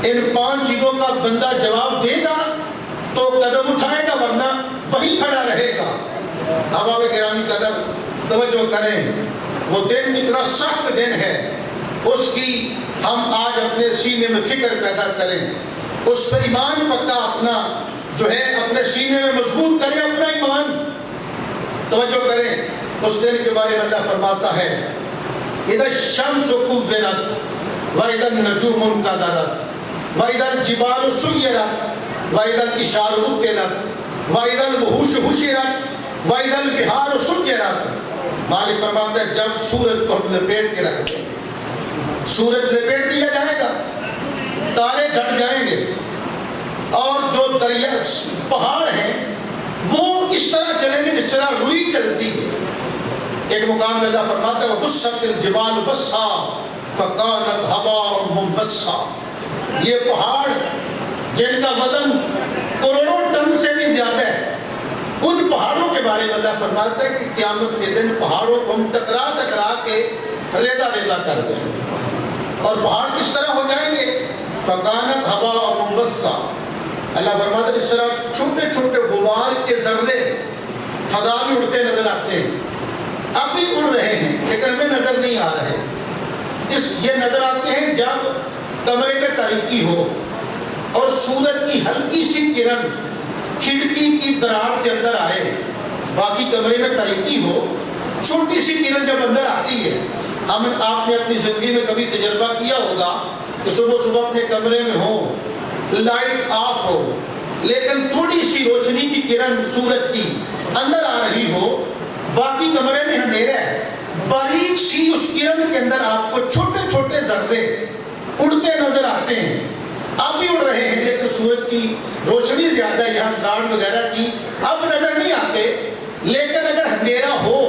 ان 5 چیزوں کا بندہ جواب دے گا تو قدم اٹھائے گا، ورنہ وہیں کھڑا رہے گا۔ احباب گرامی قدر توجہ کریں، وہ دن اتنا سخت دن ہے، اس کی ہم آج اپنے سینے میں فکر پیدا کریں، اس پر ایمان پکا اپنا جو ہے اپنے سینے میں مضبوط کریں اپنا ایمان۔ توجہ کریں، اس دن کے بارے میں اللہ فرماتا ہے اذا الشمس كورت واذا النجوم انكدرت واذا الجبال سيرت واذا العشار عطلت واذا الوحوش حشرت واذا البحار سجرت۔ مالک فرماتا ہے جب سورج کو ہم لپیٹ کے رکھ دیں، سورج لپیٹ دیا جائے گا، تارے جھٹ جائیں گے، اور جو دریا پہاڑ ہیں وہ اس طرح چلیں گے جس طرح روئی چلتی ہے۔ ایک مقام میں اللہ فرماتا ہے وَبُسَّتِ الْجِبَالُ بَسًّا فَكَانَتْ هَبَاءً مُنبَثًّا۔ یہ پہاڑ جن کا وزن کروڑوں ٹن سے بھی زیادہ ہے، ان پہاڑوں کے بارے میں اللہ فرماتا ہے کہ قیامت کے دن پہاڑوں کو ہم ٹکرا ٹکرا کے ریزہ ریزہ کر دیں گے، اور پہاڑ کس طرح ہو جائیں گے؟ فَكَانَتْ هَبَاءً مُنبَثًّا۔ اللہ فرماتا ہے اس طرح چھوٹے چھوٹے غبار کے ذرے فضا میں اڑتے نظر آتے ہیں، اب بھی اڑ رہے ہیں لیکن ہمیں نظر نہیں آ رہے۔ یہ نظر آتے ہیں جب کمرے میں تاریکی ہو اور سورج کی ہلکی سی کرن کھڑکی کی دراڑ سے اندر آئے، باقی کمرے میں تاریکی ہو، چھوٹی سی کرن جب اندر آتی ہے۔ آپ نے اپنی زندگی میں کبھی تجربہ کیا ہوگا کہ صبح صبح اپنے کمرے میں ہو، لائٹ آف ہو، لیکن تھوڑی سی روشنی کی کرن سورج کی اندر آ رہی ہو، باقی کمرے میں اندھیرا ہے، باریک سی اس کرن کے اندر آپ کو چھوٹے چھوٹے ذرے اڑتے نظر آتے ہیں۔ اب بھی اڑ رہے ہیں لیکن سورج کی روشنی زیادہ ہے، یہاں ڈانڈ وغیرہ کی اب نظر نہیں آتے، لیکن اگر اندھیرا ہو،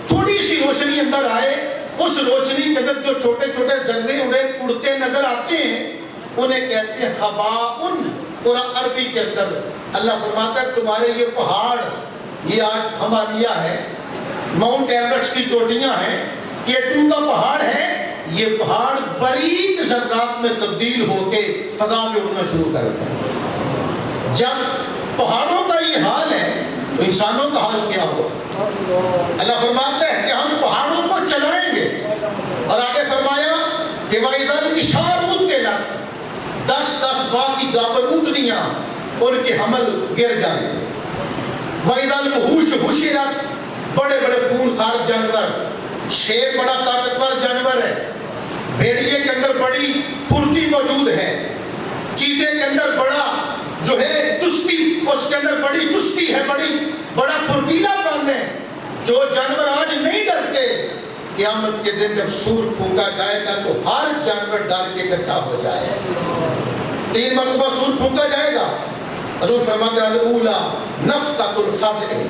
تھوڑی سی روشنی اندر آئے، اس روشنی کے اندر جو چھوٹے چھوٹے ذرے اڑتے نظر آتے ہیں انہیں کہتے ہیں ہباءن۔ قرآن عربی کے اندر اللہ فرماتا ہے تمہارے یہ پہاڑ، یہ آج ہمالیہ ہے، ماؤنٹ ایورسٹ کی چوٹیاں ہیں، K2 کا پہاڑ ہے، یہ پہاڑ باریک ذرات میں تبدیل ہو کے فضا میں اڑنا شروع کرتے ہیں۔ جب پہاڑوں کا یہ حال ہے تو انسانوں کا حال کیا ہو؟ اللہ فرماتا ہے کہ ہم پہاڑوں کو چلائیں گے، اور آگے فرمایا کہ وَإِذَا الْعِشَارُ عُطِّلَتْ، 10 باقی گابر اونٹنیاں ان کے حمل گر جائیں گے۔ وَإِذَا الْوُحُوشُ حُشِرَتْ، بڑے بڑے خون خار جانور، شیر بڑا طاقتور جانور ہے، بھیڑیے کے اندر بڑی پھرتی موجود ہے، چیتے کے اندر بڑا جو ہے چستی، اس کے اندر بڑی چستی ہے، بڑا پھرتیلا پن ہے۔ جو جانور آج نہیں ڈرتے، قیامت کے دن جب سور پھونکا جائے گا تو ہر جانور ڈر کے اکٹھا ہو جائے گا۔ 3 مرتبہ سور پھونکا جائے گا۔ حضور فرماتے ہیں الاولی نفخۃ الفزع،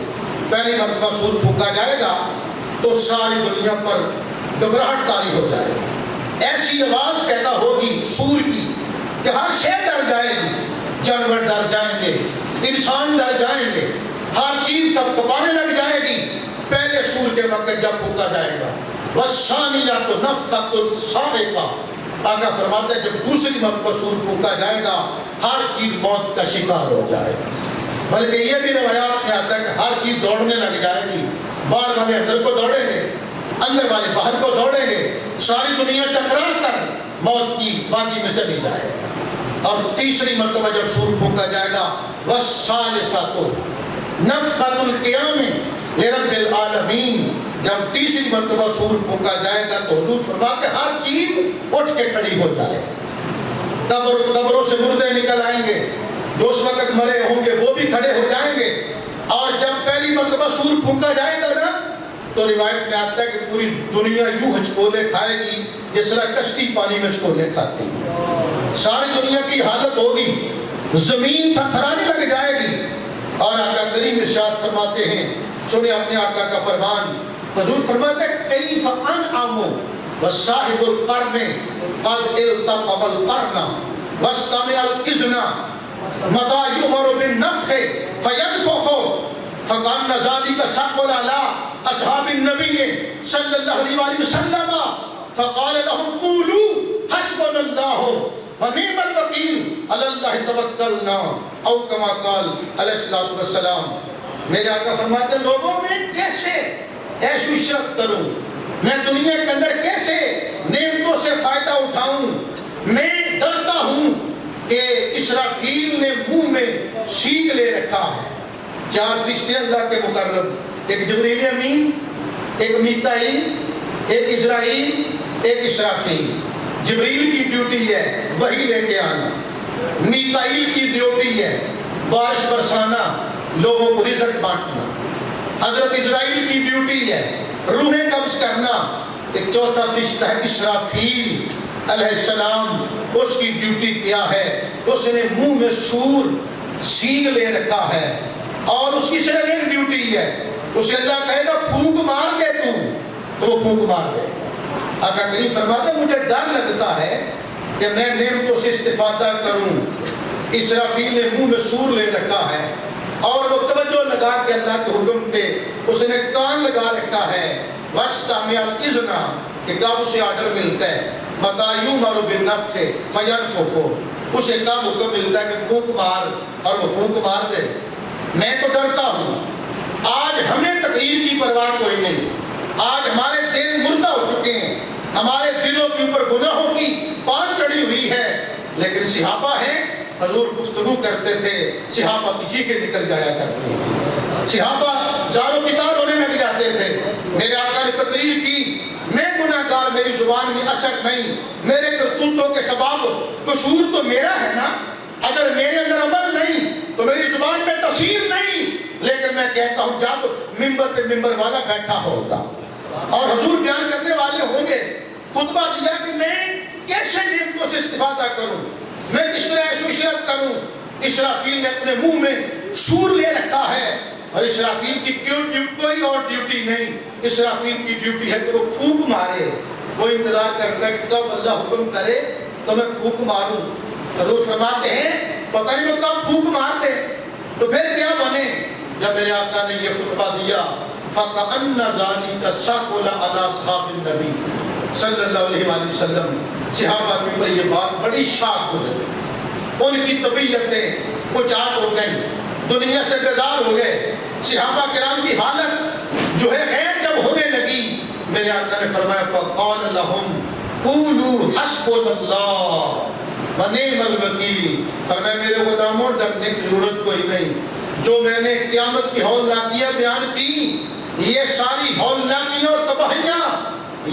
پہلی مرتبہ سور پھونکا جائے گا تو ساری دنیا پر گھبراہٹ طاری ہو جائے گی، ایسی آواز پیدا ہوگی سور کی کہ ہر شے ڈر جائے گی، جانور ڈر جائیں گے، انسان ڈر جائیں گے، ہر چیز کب کپانے لگ جائے گی پہلے سور کے وقت جب پھونکا جائے گا۔ والثانیۃ نفخۃ الصاعقہ، آقا فرماتے ہیں جب دوسری مرتبہ سور پھونکا جائے گا ہر چیز موت کا شکار ہو جائے گی، بلکہ یہ بھی روایات میں آتا ہے کہ ہر چیز دوڑنے لگ جائے گی، باہر والے اندر کو دوڑیں گے، اندر والے باہر کو دوڑیں گے، ساری دنیا ٹکرا کر موت کی وادی میں چلی جائے گی۔ اور تیسری مرتبہ جب سور پھونکا جائے گا والثالثۃ نفخۃ القیام لرب العالمین، جب تیسری مرتبہ سور پھونکا جائے گا تو حضور فرماتے ہیں ہر چیز اٹھ کے کھڑی ہو جائے، قبروں سے مردے نکل آئیں گے، جو اس وقت مرے ہوں گے وہ بھی کھڑے ہو جائیں گے، اور جب پہلی مرتبہ سور پھونکا جائے گا نا تو روایت میں آتا ہے کہ پوری دنیا یوں ہچکولے کھائے گی جس طرح کشتی پانی میں ہچکولے کھاتی ہے، ساری دنیا کی حالت ہوگی، زمین تھرتھرانے لگ جائے گی۔ اور آقا کریم ارشاد فرماتے ہیں، سنیں اپنے آقا کا فرمان، حضور فرماتے ہیں کیف انعم وصاحب القرن قد التقم القرن واستمع الاذن متى يؤمر بالنفخ فينفخ فكان ذلك ثقل على اصحاب النبي صلى الله عليه وسلم فقال لهم قولوا حسبنا الله ونعم الوکیل علی اللہ توکلنا او کما قال علیہ الصلوۃ والسلام۔ میرے آقا فرماتے ہیں لوگوں میں کیسے عیش و عشرت کروں، میں دنیا کے اندر کیسے نعمتوں سے فائدہ اٹھاؤں، میں ڈرتا ہوں کہ اسرافیل نے منہ میں سینگ لے رکھا ہے۔ چار فرشتے اللہ کے مقرب، ایک جبریل امین، ایک میکائیل، ایک اسرائیل، ایک اسرافیل۔ جبریل کی ڈیوٹی ہے وحی لے کے آنا، میکائیل کی ڈیوٹی ہے بارش برسانا، لوگوں کو رزق بانٹنا، حضرت اسرائیل کی ڈیوٹی ہے روحیں قبض کرنا، ایک چوتھا فرشتہ ہے اسرافیل علیہ السلام، اس کی ڈیوٹی کیا ہے، اس نے منہ میں سور سینگ لے رکھا ہے، اور اس کی صرف ایک ڈیوٹی ہے، اسے اللہ کہے گا پھونک مار دے تو وہ پھونک مار دے۔ آقا کریم فرماتے مجھے ڈر لگتا ہے کہ میں نعمتوں سے استفادہ کروں، اسرافیل نے منہ میں سور لے رکھا ہے، اور وہ توجہ لگا کے اللہ کے حکم پہ اس نے کان لگا رکھا ہے، وَاسْتَمِعْ الْإِذْنَ کہ کب اسے آرڈر ملتا ہے، مَتَى يُؤْمَرُ بِالنَّفْخِ فَيَنْفُخُ، اسے کب حکم ملتا ہے کہ پھونک مار، اور وہ پھونک مار دے۔ میں تو ڈرتا ہوں، آج ہمیں تقریر کی پرواہ کوئی نہیں، آج ہمارے دل مردہ ہو چکے ہیں، ہمارے دلوں کے اوپر گناہوں کی پان چڑھی ہوئی ہے، لیکن صحابہ ہیں، حضور گفتگو کرتے تھے، صحابہ کی چیخیں نکل جایا کرتی تھی، صحابہ زاروں کتار ہونے لگ جاتے تھے۔ میرے آقا نے تقریر کی، میں گناہ گار، میری زبان میں اثر نہیں، میرے کرتوتوں کے سبب قصور تو میرا ہے نا، اگر میرے اندر عمل نہیں تو میری زبان میں تاثیر نہیں، لیکن میں کہتا ہوں جب منبر پہ منبر والا بیٹھا ہوگا اور حضور بیان کرنے والے ہوں گے، خطبہ دیا کہ میں کیسے نعمتوں سے استفادہ کروں، میں کس طرح عیش و عشرت کروں، اسرافیل نے اپنے منہ میں سور لے رکھا ہے، اور اسرافیل کی کوئی اور ڈیوٹی نہیں، اسرافیل کی ڈیوٹی ہے کہ وہ پھونک مارے، وہ انتظار کرتا ہے کہ کب اللہ حکم کرے تو میں پھونک ماروں۔ حضور فرماتے ہیں پتہ نہیں وہ کب پھونک مار دے تو پھر کیا بنے۔ جب میرے آقا نے یہ خطبہ دیا فَقَأَنَّ ذَلِكَ ثَقُلَ عَلَىٰ أَصْحَابِ النَّبِيِّ صلی اللہ علیہ وآلہ وسلم، صحابہ کے اوپر یہ بات بڑی شاق گزری، ان کی طبیعتیں اچاٹ ہو گئیں، دنیا سے بیدار ہو گئے، صحابہ کرام کی حالت جو ہے غیر جب ہونے لگی، میرے آقا نے فرمایا فَقَالَ لَهُمْ قُولُوا حَسْبُنَا اللَّهُ وَنِعْمَ الْوَكِيلُ، فرمایا میرے غلاموں ڈرنے کی ضرورت کوئی نہیں، جو میں نے قیامت کی ہولناکیاں بیان کی، یہ ساری ہولناکیاں اور تباہیاں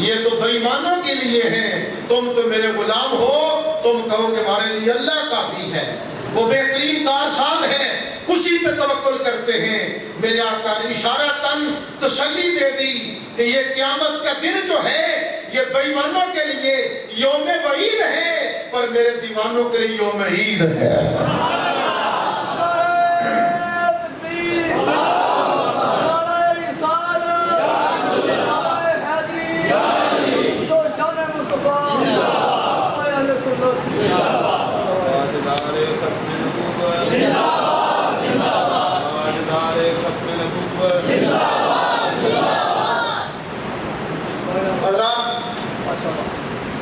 یہ تو بے ایمانوں کے لیے ہیں، تم تو میرے غلام ہو، تم کہو کہ ہمارے لیے اللہ کافی ہے، وہ بہترین کارساز ہے، اسی پہ توکل کرتے ہیں۔ میرے آقا نے اشارتاً تسلی دے دی کہ یہ قیامت کا دن جو ہے یہ بے ایمانوں کے لیے یوم وعید ہے، پر میرے دیوانوں کے لیے یوم عید ہے۔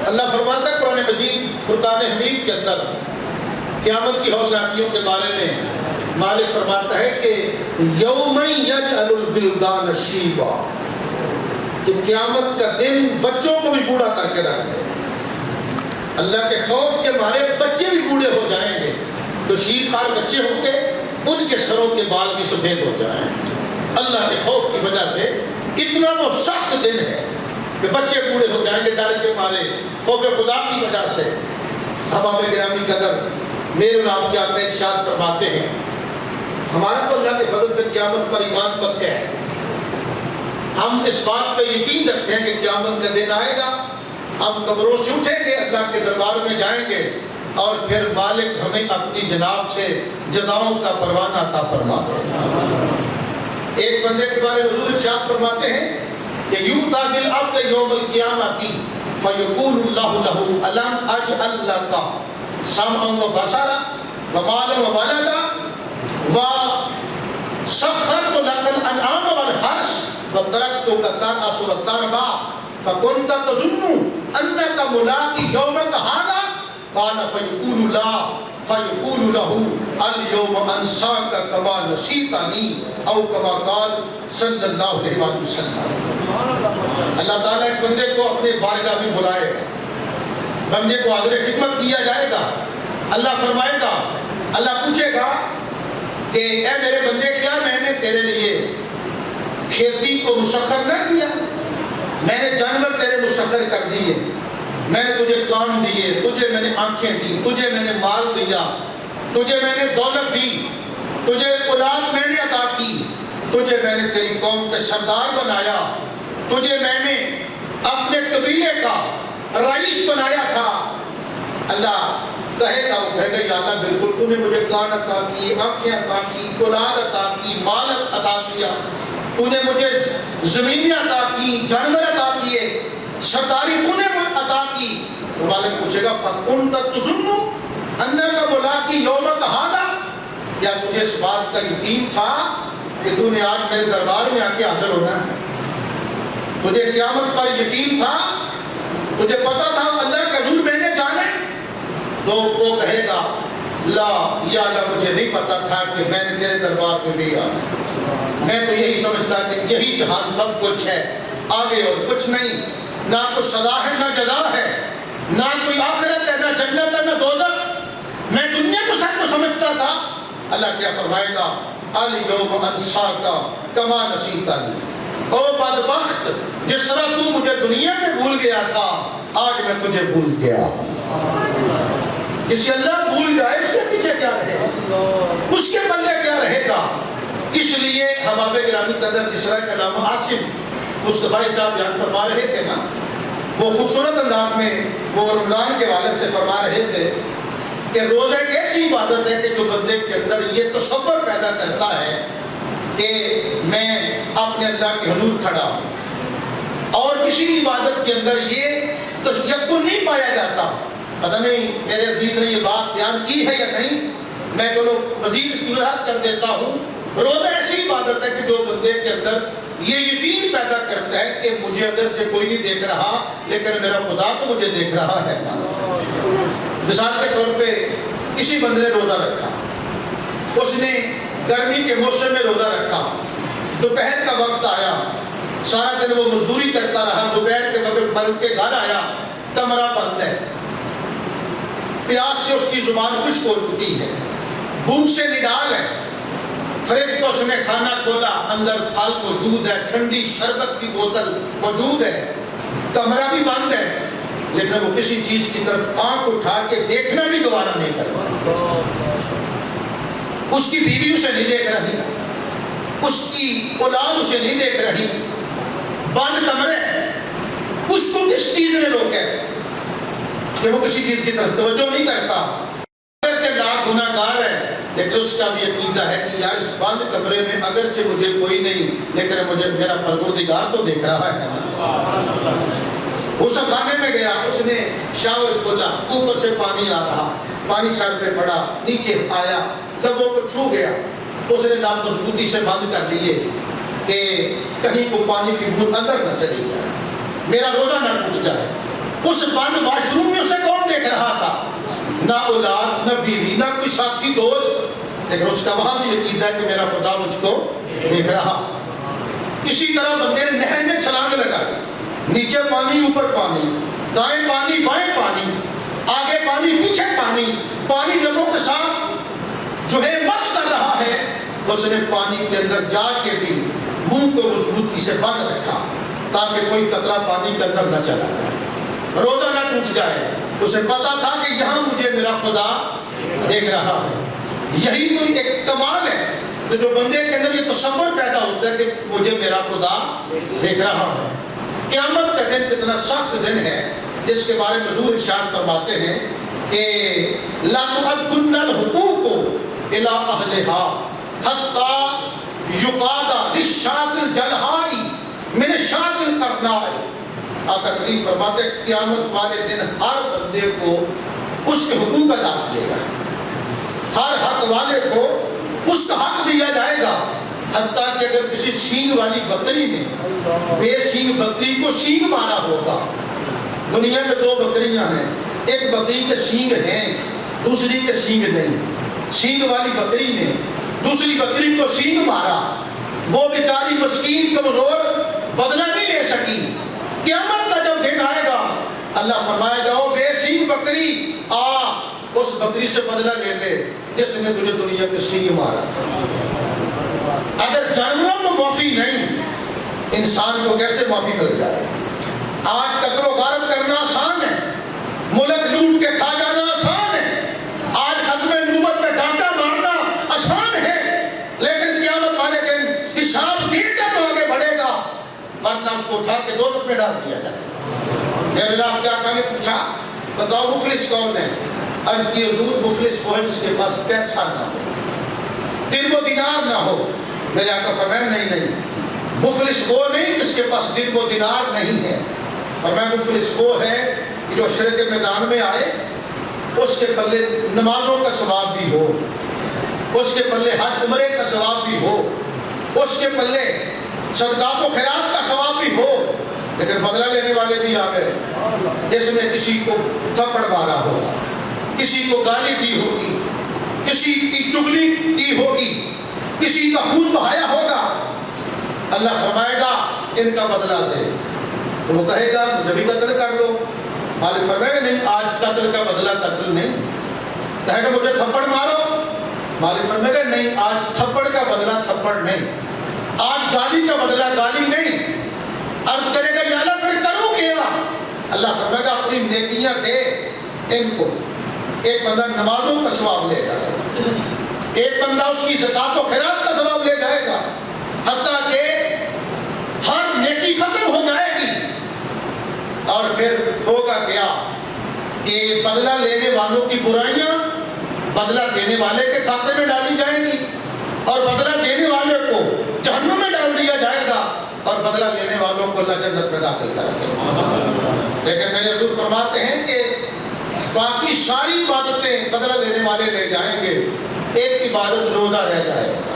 اللہ فرماتا ہے قرآن مجید فرقان حمید کے اندر قیامت کی ہولناکیوں کے بارے میں، مالک فرماتا ہے کہ یوم یجعل الولدان شیبا، کہ قیامت کا دن بچوں کو بھی بوڑھا کر کے رکھ دے، اللہ کے خوف کے مارے بچے بھی بوڑھے ہو جائیں گے، تو شیب خار بچے ہوں گے ان کے سروں کے بال بھی سفید ہو جائیں، اللہ کے خوف کی وجہ سے اتنا وہ سخت دن ہے کہ بچے بوڑھے ہو جائیں گے ڈر کے مارے، خوف خدا کی وجہ سے۔ احباب گرامی قدر، میرے نام کے آقا ارشاد فرماتے ہیں، ہمارا تو اللہ کے فضل سے قیامت پر ایمان پکا ہے، ہم اس بات پہ یقین رکھتے ہیں کہ قیامت کا دن آئے گا، ہم قبروں سے اٹھیں گے، اللہ کے دربار میں جائیں گے، اور پھر مالک ہمیں اپنی جناب سے جزاؤں کا پروانہ عطا فرما دے۔ ایک بندے کے بارے میں حضور ارشاد فرماتے ہیں کہ یؤتی بالعبد یوم القیامۃ فیقول اللہ لہ الم اجعل لک سمعا وبصرا ومالا وولدا وسخرت لك الانعام والحرث وتركتك ترعى وتربع فكنت تظن انك ملاقي يومك هذا قال فیقول لا فیقول له اليوم انساک کما نسیتنی او کما قال صلی اللہ علیہ وسلم۔ اللہ تعالیٰ ایک بندے کو اپنے بارگاہ میں بلائے گا، بندے کو حاضر خدمت کیا جائے گا، اللہ فرمائے گا، اللہ پوچھے گا کہ اے میرے بندے کیا میں نے تیرے لیے کھیتی کو مسخر نہ کیا؟ میں نے جانور تیرے مسخر کر دیے، میں نے تجھے کان دیے، تجھے میں نے آنکھیں دی، تجھے میں نے مال دیا، تجھے میں نے دولت دی، تجھے اولاد میں نے عطا کی، تجھے میں نے تیری قوم کا سردار بنایا، تجھے میں نے اپنے قبیلے کا رئیس بنایا تھا۔ اللہ کہے گا، وہ کہے گا یا اللہ بالکل تو نے مجھے کان عطا کی، آنکھیں عطا کی، اولاد عطا کی، مال عطا کیا، تو نے مجھے زمینیں عطا کی، جانور عطا کیے، سرداری تو نے مجھے عطا کی۔ تو مالک پوچھے گا فَكُنْتَ تَظُنُّ أَنَّكَ مُلَاقِي يَوْمَكَ هَذَا، کیا تجھے اس بات کا یقین تھا کہ تو نے آج میرے دربار میں آ کے حاضر ہونا ہے؟ تجھے قیامت پر یقین تھا؟ تجھے پتا تھا اللہ کا حضور میں نے جانا ہے؟ تو وہ کہے گا لا یا اللہ مجھے نہیں پتا تھا کہ میں نے تیرے دربار میں بھی آنا، میں تو یہی سمجھتا کہ یہی جہان سب کچھ ہے، آگے اور کچھ نہیں، نہ کچھ سزا ہے نہ جزا ہے، نہ کوئی آخرت ہے نہ جنت ہے نہ دوزخ، میں دنیا کو سب کو سمجھتا تھا۔ اللہ کیا فرمائے گا اليوم انساک کما نسیتنی، او بدبخت جس طرح تو مجھے دنیا میں بھول گیا تھا آج میں تجھے بھول گیا۔ کسی اللہ بھول جائے اس کے پیچھے کیا رہے گا، اس کے پلے کیا رہے گا؟ اس لیے حباب گرامی قدر اسرا کا نام عاصم مصطفی صاحب بیان فرما رہے تھے نا، وہ خوبصورت انداز میں وہ رمضان کے والد سے فرما رہے تھے کہ روزہ ایک ایسی عبادت ہے کہ جو بندے کے اندر یہ تصور پیدا کرتا ہے کہ میں اپنے اللہ کے حضور کھڑا ہوں، اور کسی عبادت کے اندر یہ تشکر نہیں پایا جاتا۔ پتہ نہیں میرے عزیز نے یہ بات بیان کی ہے یا نہیں، میں چلو مزید اس کی وضاحت کر دیتا ہوں۔ روزہ ایسی عبادت ہے کہ جو بندے کے اندر یہ یقین پیدا کرتا ہے کہ مجھے اگر سے کوئی نہیں دیکھ رہا لیکن میرا خدا تو مجھے دیکھ رہا ہے۔ مثال کے طور پہ کسی بندے نے روزہ رکھا، اس نے گرمی کے موسم میں روزہ رکھا، دوپہر کا وقت آیا، سارا دن وہ مزدوری کرتا رہا، دوپہر کے وقت بلکہ کے گھر آیا، کمرہ بند ہے، پیاس سے اس کی زبان خشک ہو چکی ہے، بھوک سے نڈال ہے، فریج کو اس نے کھانا کھولا، اندر پھل موجود ہے، ٹھنڈی شربت کی بوتل موجود ہے، کمرہ بھی بند ہے، لیکن وہ کسی چیز کی طرف آنکھ اٹھا کے دیکھنا بھی گوارا نہیں کرتا۔ اس کی بیوی اسے نہیں دیکھ رہی، اس کی اولاد اسے نہیں دیکھ رہی، بند کمرے، اس کو کس چیز نے روکا ہے کہ وہ کسی چیز کی طرف توجہ نہیں کرتا؟ اگرچہ لاکھ گناہگار ہے لیکن اس کا بھی عقیدہ ہے کہ یار اس بند کمرے میں اگرچہ مجھے کوئی نہیں لیکن مجھے میرا پروردگار تو دیکھ رہا ہے۔ اس خانے میں گیا، اس نے شاور کھولا، اوپر سے پانی آ رہا، پانی سر پہ پڑا، نیچے آیا، لبوں کو چھو گیا، اس نے دام مضبوطی سے بند کر لیے کہ کہیں کو پانی کی بوند اندر نہ چلی جائے، میرا روزہ نہ ٹوٹ جائے۔ اس بند واش روم میں اسے کون دیکھ رہا تھا؟ نہ اولاد، نہ بیوی، نہ کوئی ساتھی دوست، لیکن اس کا وہاں بھی عقیدہ ہے کہ میرا خدا مجھ کو دیکھ رہا۔ اسی طرح بندے نے نہر میں چھلانگ لگائی، نیچے پانی اوپر پانی، دائیں پانی بائیں پانی، آگے پانی پیچھے پانی، پانی لبوں کے ساتھ جو ہے مس کر رہا ہے، اس نے پانی کے اندر جا کے بھی منہ کو مضبوطی سے بند رکھا تاکہ کوئی قطرہ پانی کے اندر نہ چلا جائے، روزہ نہ ٹوٹ جائے۔ اسے پتا تھا کہ یہاں مجھے میرا خدا دیکھ رہا ہے۔ یہی تو ایک کمال ہے کہ جو بندے کے اندر یہ تصور پیدا ہوتا ہے کہ مجھے میرا خدا دیکھ رہا ہے۔ قیامت کا دن کتنا سخت دن ہے جس کے بارے میں حضور ارشاد فرماتے ہیں کہ لا تؤدن الحقوق الى اهلها حتى يقاد للشاة الجلحاء من الشاة القرناء۔ آقا کریم فرماتے ہیں قیامت والے دن ہر بندے کو اس کے حقوق ادا کیے گا، ہر حق والے کو اس کا حق دیا جائے گا، حتیٰ کہ اگر کسی سینگ والی بکری نے بے سینگ بکری کو سینگ مارا ہوگا، دنیا میں دو بکریاں ہیں، ایک بکری کے سینگ ہیں دوسری کے سینگ نہیں، سینگ والی بکری نے دوسری بکری کو سینگ مارا، وہ بیچاری مسکین کمزور بدلہ نہیں لے سکی۔ قیامت کا جب دن آئے گا اللہ فرمائے گا او بے سینگ بکری آ اس بکری سے بدلہ لے لے جس نے تجھے دنیا میں سینگ مارا تھا۔ اگر جانوروں کو معافی نہیں، انسان کو کیسے معافی مل جائے؟ آج قتل و غارت کرنا آسان ہے، ملک لوٹ کے کھا جانا آسان ہے، آج ختم نبوت پہ ڈانٹا مارنا آسان ہے، لیکن قیامت والے دن حساب دیر کا تو آگے بڑھے گا، ورنہ اس کو اٹھا کے دوزخ میں ڈال دیا جائے گا۔ میرے اللہ کیا کہا نے پوچھا بتاؤ مفلس کون ہے؟ عرض کی حضور مفلس وہ ہے جس کے پاس پیسہ نہ ہو، درم و دینار نہ ہو۔ میرے آقا فرمایا نہیں، مفلس وہ نہیں جس کے پاس درم و دینار نہیں ہے، فرمایا مفلس وہ ہے جو شرک کے میدان میں آئے، اس کے پلے نمازوں کا ثواب بھی ہو، اس کے پلے حج عمرے کا ثواب بھی ہو، اس کے پلے صدقات و خیرات کا ثواب بھی ہو، لیکن بدلہ لینے والے بھی آ گئے، جس نے کسی کو تھپڑ مارا ہوگا، کسی کو گالی دی ہوگی، کسی کی چغلی کی ہوگی، کسی کا خون بہایا ہوگا، اللہ فرمائے گا ان کا بدلہ دے، تو وہ کہے گا مجھے بھی قتل کر دو، مالک فرمائے گا نہیں آج قتل کا بدلہ قتل نہیں، کہے گا مجھے تھپڑ مارو، مالک فرمائے گا نہیں آج تھپڑ کا بدلہ تھپڑ نہیں، آج گالی کا بدلہ گالی نہیں۔ عرض کرے گا یا اللہ پھر کروں کیا؟ اللہ فرمائے گا اپنی نیکیاں دے ان کو، ایک بندہ نمازوں کا ثواب لے جائے گا، ایک بندہ اس کی زکات و خیرات کا ثواب لے جائے گا، حتیٰ کہ ہر نیکی ختم ہو جائے گی، اور پھر ہوگا کیا کہ بدلہ لینے والوں کی برائیاں بدلہ دینے والے کے کھاتے میں ڈالی جائیں گی، اور بدلہ دینے والے کو جہنم میں ڈال دیا جائے گا، اور بدلہ لینے والوں کو اللہ جنت میں داخل کر دے گا۔ لیکن میرے حضور فرماتے ہیں کہ باقی ساری عبادتیں بدلہ لینے والے لے جائیں گے، ایک عبادت روزہ رہ جائے گا،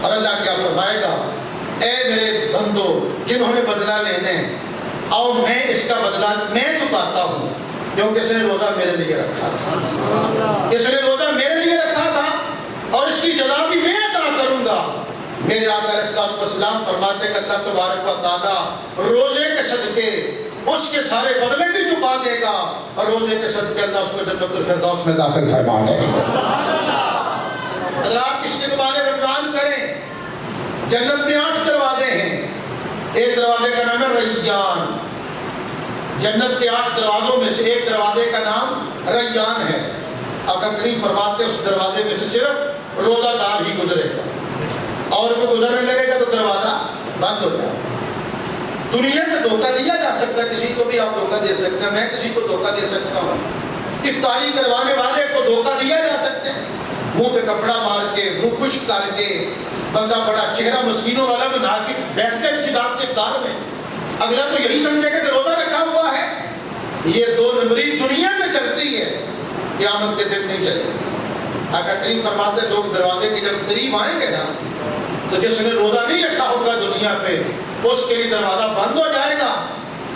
اور اللہ کیا فرمائے گا اے میرے بندو جنہوں نے بدلہ لینے اور میں اس کا بدلہ میں چکاتا ہوں، کیونکہ اس نے روزہ میرے لیے رکھا تھا، اس نے روزہ میرے لیے رکھا تھا، اور اس کی جزا بھی میں عطا کروں گا۔ میرے آقا علیہ الصلوۃ والسلام فرماتے کہ اللہ تبارک و تعالیٰ روزے کے صدقے اس کے سارے بدلے بھی چکا دے گا، اور روزے کے صدقے اللہ اس کو جنت الفردوس میں داخل فرما دے گا۔ حضرات استقبال رمضان کریں، جنت میں 8 دروازے ہیں، ایک دروازے کا نام ہے ریان، جنت کے 8 دروازوں میں سے ایک دروازے کا نام ریان ہے۔ آقا کریم فرماتے اس دروازے میں سے صرف روزہ دار ہی گزرے گا، اور وہ گزرنے لگے گا تو دروازہ بند ہو جائے گا۔ دنیا میں دھوکہ دیا جا سکتا ہے، کسی کو بھی آپ دھوکہ دے سکتے ہیں، میں کسی کو دھوکہ دے سکتا ہوں، افطاری کروانے والے کو دھوکہ دیا جا سکتا ہے، منہ پہ کپڑا مار کے منہ خشک کر کے بندہ بڑا چہرہ مسکینوں والا بنا کے بیٹھ کے کسی دعوت افطار میں، اگلا تو یہی سمجھے گا کہ روزہ رکھا ہوا ہے۔ یہ 2 نمبری دنیا میں چلتی ہے، قیامت کے دن نہیں چلے گی۔ آقا کریم فرماتے 2 دروازے کے جب قریب آئیں گے نا تو جس نے روزہ نہیں رکھا ہوگا دنیا پہ اس کے لیے دروازہ بند ہو جائے گا،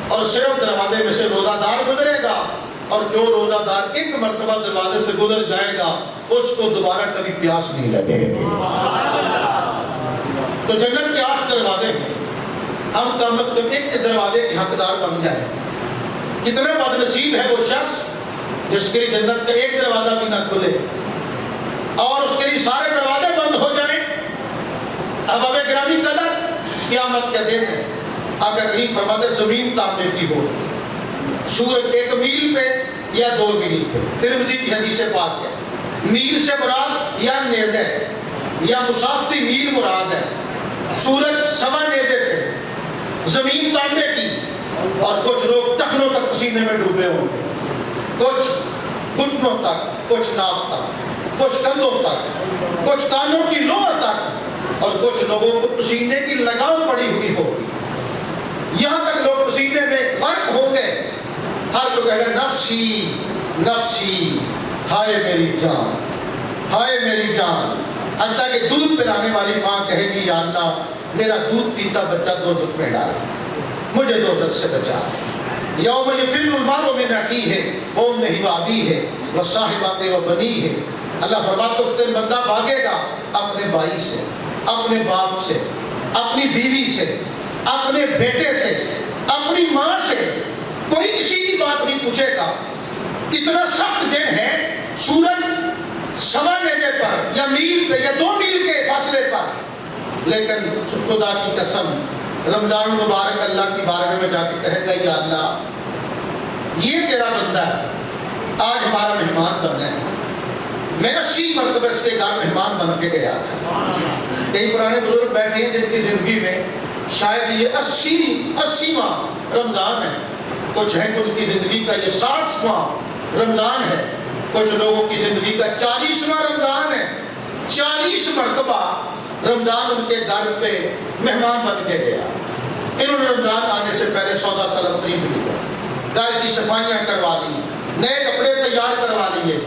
اور صرف دروازے میں سے روزہ دار گزرے گا، اور جو روزہ دار ایک مرتبہ دروازے سے گزر جائے گا اس کو دوبارہ کبھی پیاس نہیں لگے گی۔ تو جنت کے 8 دروازے ہیں، ہم کم از کم ایک دروازے کے حقدار بن جائیں۔ کتنا بد نصیب ہے وہ شخص جس کے لیے جنت کا ایک دروازہ بھی نہ کھلے اور اس کے لیے سارے دروازے بند ہو جائیں۔ اب اب گرامی قدر قیامت کا دن ہے، آقا کریم فرماتے زمین تانبے کی ہو، سورج 1 میل پہ یا 2 میل پہ، ترمذی کی حدیث پاک ہے، میل سے مراد یا نیزے یا مسافتی میل مراد ہے، سورج 1.25 نیزے پہ، زمین تانبے کی، اور کچھ لوگ ٹخنوں تک پسینے میں ڈوبے ہوں گے، کچھ گھٹنوں تک، کچھ ناف تک، کچھ کندھوں تک، کچھ کانوں کی لوہ تک، اور کچھ لوگوں کو پسینے کی لگام پڑی ہوئی ہوگی، یہاں تک لوگ پسینے میں غرق ہوں گے، ہر کوئی کہے گا نفسی نفسی، ہائے میری جان، ہائے میری جان، حتیٰ کہ دودھ پلانے والی ماں کہے گی یا اللہ میرا دودھ پیتا بچہ دوزخ میں ڈال، مجھے دوزخ سے بچا۔ یوم یفر المرء من اخیہ وامہ وابیہ وصاحبتہ وبنیہ، اللہ فرماتا اس دن بندہ بھاگے گا اپنے بھائی سے، اپنے باپ سے، اپنی بیوی سے، اپنے بیٹے سے، اپنی ماں سے، کوئی کسی کی بات نہیں پوچھے گا۔ اتنا سخت دن ہے، سورج سوا میلے پر یا میل پہ یا 2 میل کے فاصلے پر، لیکن خدا کی قسم رمضان مبارک اللہ کی بارگاہ میں جا کے کہے گا یا اللہ یہ تیرا بندہ ہے، آج ہمارا مہمان بن رہے ہیں، میں 80 مرتبہ اس کے گھر مہمان بن کے گیا تھا۔ کئی پرانے بزرگ بیٹھے ہیں جن کی زندگی میں شاید یہ 80واں رمضان ہے، کچھ ہیں ان کی زندگی کا یہ 60واں رمضان ہے، کچھ لوگوں کی زندگی کا 40واں رمضان ہے۔ 40 مرتبہ رمضان ان کے گھر پہ مہمان بن کے گیا۔ انہوں نے رمضان آنے سے پہلے سودا سلب خرید لیا، گھر کی صفائیاں کروا لی، نئے کپڑے تیار کروا لیے،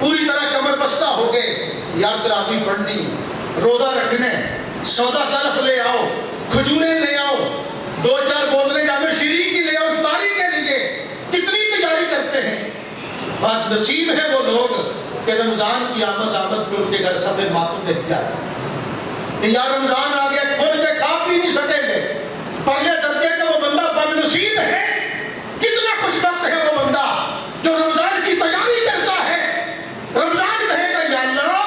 پوری طرح کمر بستہ ہو گئے، یار تراویح پڑھنی، روزہ رکھنے، سودا سلف لے آؤ، کھجوریں لے آؤ، 2-4 بوتلیں جامع شیرین کی لے آؤ افطاری کے لیے، کتنی تیاری کرتے ہیں۔ بات نصیب ہے وہ لوگ کہ رمضان کی آمد پہ ان کے گھر صفحے ماتم دیکھ جائے کہ یار رمضان آ گیا، کھول کے کھا پی نہیں سکیں گے۔ پرلے درجے کا وہ بندہ بد نصیب ہے، کتنا خوش بخت ہے وہ بندہ جو رمضان کی تیاری کرتا ہے، رمضان کہے گا یا اللہ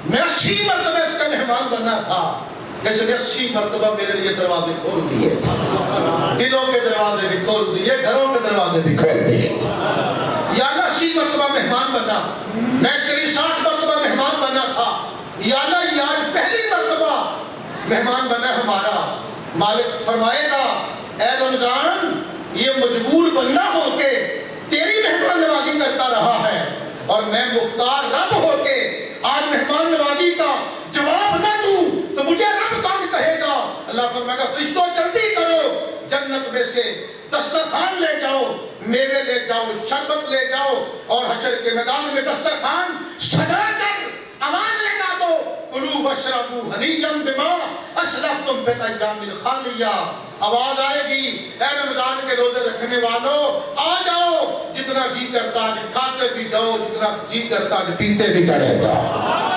میں 80 مرتبہ اس کا مہمان بننا تھا، اس نے 80 مرتبہ میرے لیے دروازے کھول دیے، دلوں کے دروازے بھی کھول دیے، گھروں کے دروازے بھی کھول دیے۔ یا اللہ 80 مرتبہ مہمان بنا، میں اس کے لیے 60 مرتبہ مہمان بنا تھا، یا اللہ یہ آج پہلی مرتبہ مہمان بنا ہمارا۔ مالک فرمائے گا اے رمضان یہ مجبور بندہ ہو کے تیری مہمان نوازی کرتا رہا ہے، اور میں مختار رب ہو کے آج مہمان نوازی کا جواب نہ دوں تو مجھے رب کون کہے گا۔ اللہ فرمائے گا فرشتوں جلدی کرو، جنت میں سے دسترخوان لے جاؤ، میوے لے جاؤ، شربت لے جاؤ، اور حشر کے میدان میں دسترخوان سجا کر آواز لگا دو کلوا واشربوا ہنیئا بما اسلفتم فی الایام الخالیہ۔ آواز آئے گی اے رمضان کے روزے رکھنے والوں آ جاؤ، جتنا جی کرتا آج کھاتے بھی جاؤ، جتنا جی کرتا آج پیتے بھی چلے جاؤ۔